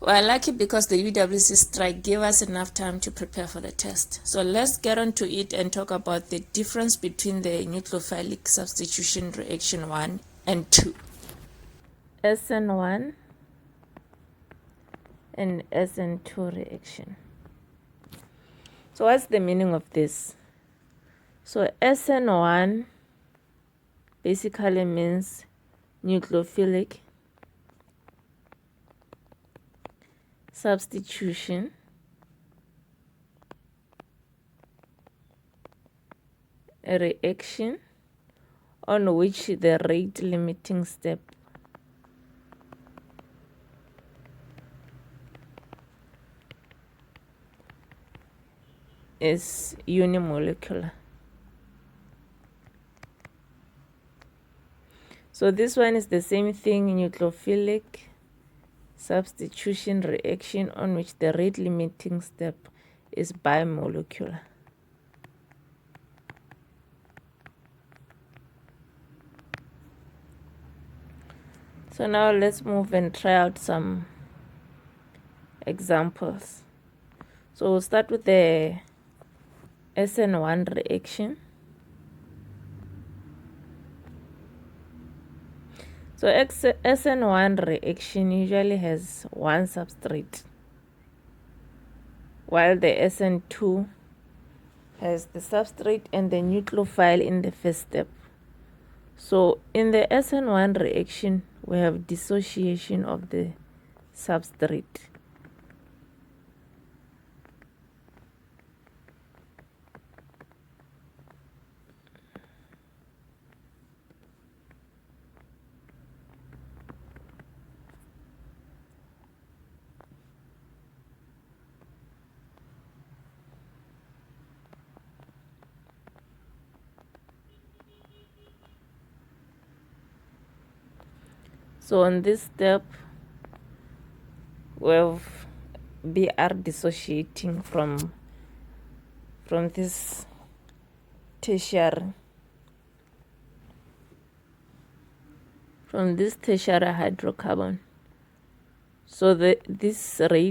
We're lucky because the UWC strike gave us enough time to prepare for the test. So let's get on to it and talk about the difference between the nucleophilic substitution reaction 1 and 2. Sn1 and Sn2 reaction. So what's the meaning of this? So Sn1 basically means nucleophilic substitution a reaction on which the rate limiting step is unimolecular. So this one is the same thing, nucleophilic substitution reaction on which the rate limiting step is bimolecular. So now let's move and try out some examples. So we'll start with the Sn1 reaction. So Sn1 reaction usually has one substrate, while the Sn2 has the substrate and the nucleophile in the first step. So in the Sn1 reaction, we have dissociation of the substrate. So on this step, we have Br dissociating from this tertiary hydrocarbon. So this step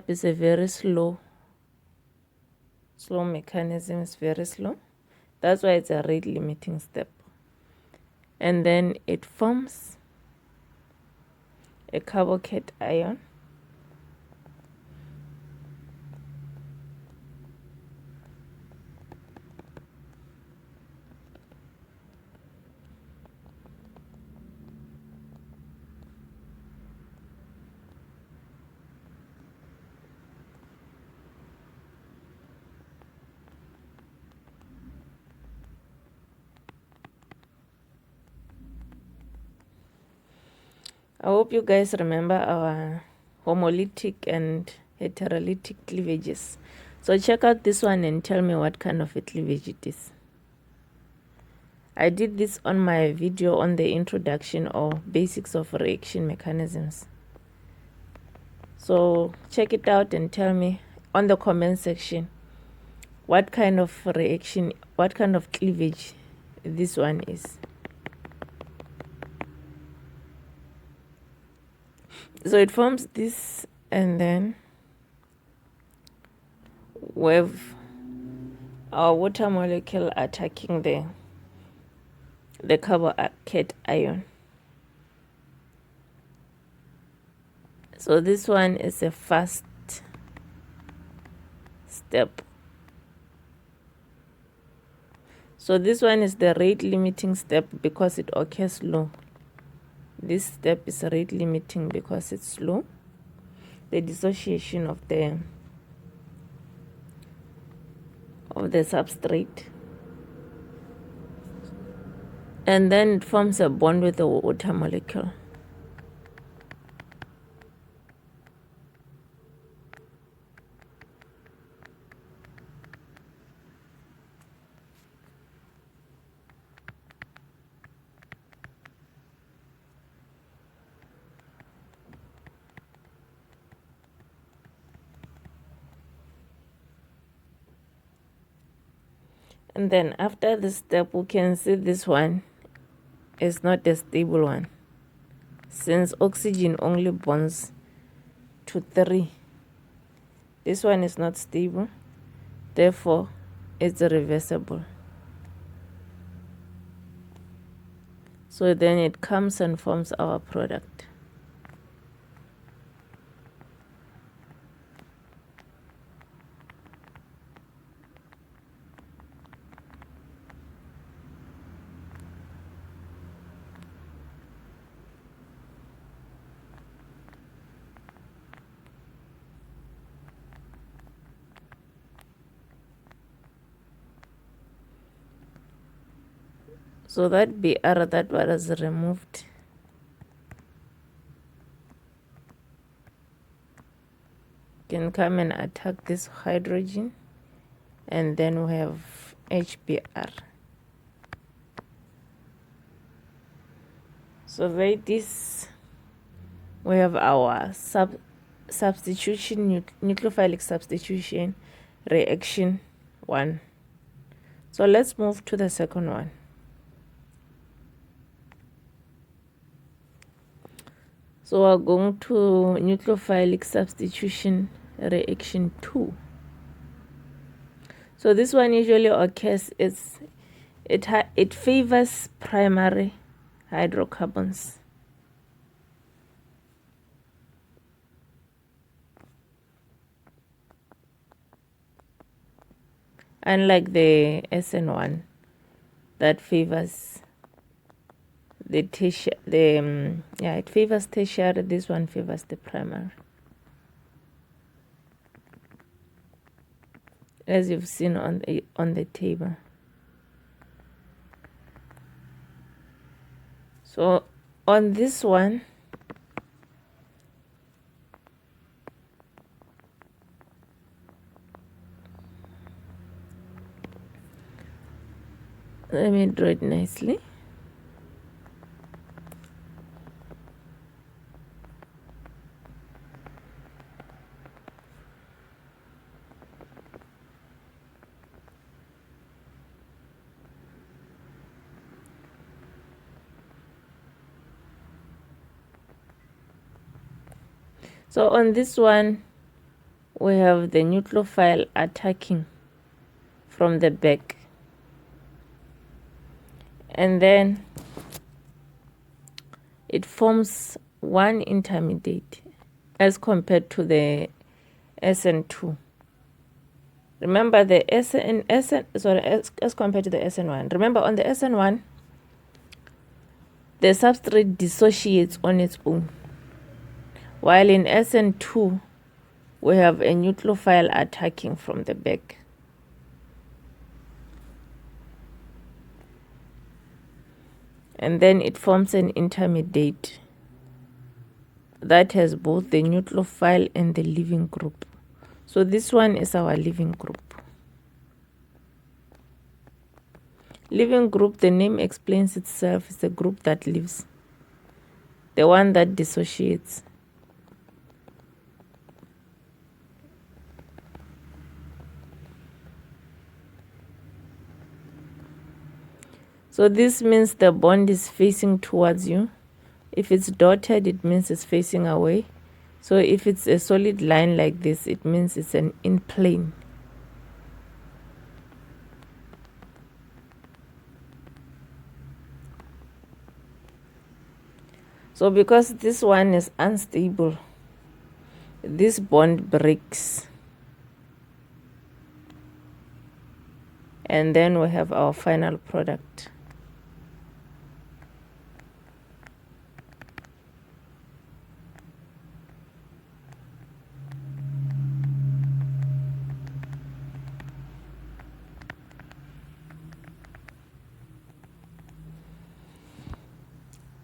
is a very slow mechanism. It's very slow. That's why it's a rate limiting step. And then it forms a carbocation I hope you guys remember our homolytic and heterolytic cleavages. So check out this one and tell me what kind of a cleavage it is. I did this on my video on the introduction or basics of reaction mechanisms. So check it out and tell me on the comment section what kind of reaction, what kind of cleavage this one is. So it forms this, and then we have our water molecule attacking the carbocation. So this one is a fast step. So this one is the rate limiting step because it occurs slow. This step is rate limiting because it's slow. The dissociation of the substrate. And then it forms a bond with the water molecule. And then after this step, we can see this one is not a stable one, since oxygen only bonds to 3. This one is not stable, therefore it's reversible. So then it comes and forms our product. So that Br that was removed can come and attack this hydrogen, and then we have HBr. So like this, we have our substitution, nucleophilic substitution reaction 1. So let's move to the second one. So we're going to nucleophilic substitution reaction 2. So this one usually occurs it favors primary hydrocarbons. Unlike the Sn1 that favors the tertiary, it favors tertiary, this one favors the primary, as you've seen on the table. So on this one, let me draw it nicely. So on this one, we have the nucleophile attacking from the back. And then it forms one intermediate as compared to the Sn2. Remember the as compared to the Sn1. Remember on the Sn1, the substrate dissociates on its own, while in Sn2, we have a nucleophile attacking from the back. And then it forms an intermediate that has both the nucleophile and the leaving group. So this one is our leaving group. Leaving group, the name explains itself, is the group that leaves, the one that dissociates. So this means the bond is facing towards you. If it's dotted, it means it's facing away. So if it's a solid line like this, it means it's an in plane. So because this one is unstable, this bond breaks. And then we have our final product.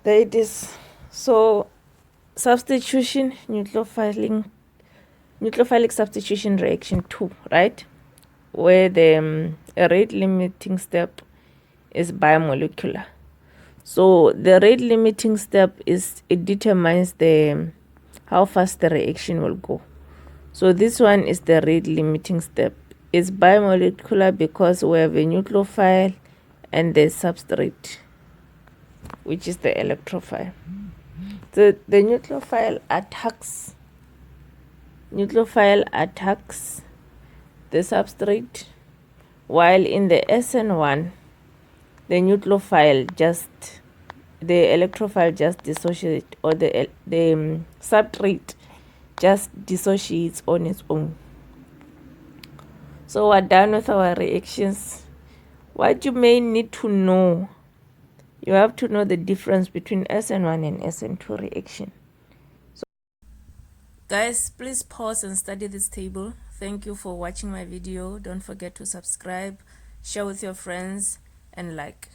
There it is. So substitution, nucleophilic substitution reaction 2, right? Where the rate limiting step is bimolecular. So the rate limiting step it determines how fast the reaction will go. So this one is the rate limiting step. It's bimolecular because we have a nucleophile and the substrate, which is the electrophile. The nucleophile attacks nucleophile attacks the substrate, while in the Sn1 the electrophile just dissociates, or the substrate just dissociates on its own. So we're done with our reactions. What you may need to know, you have to know the difference between Sn1 and Sn2 reaction. So guys, please pause and study this table. Thank you for watching my video. Don't forget to subscribe, share with your friends, and like.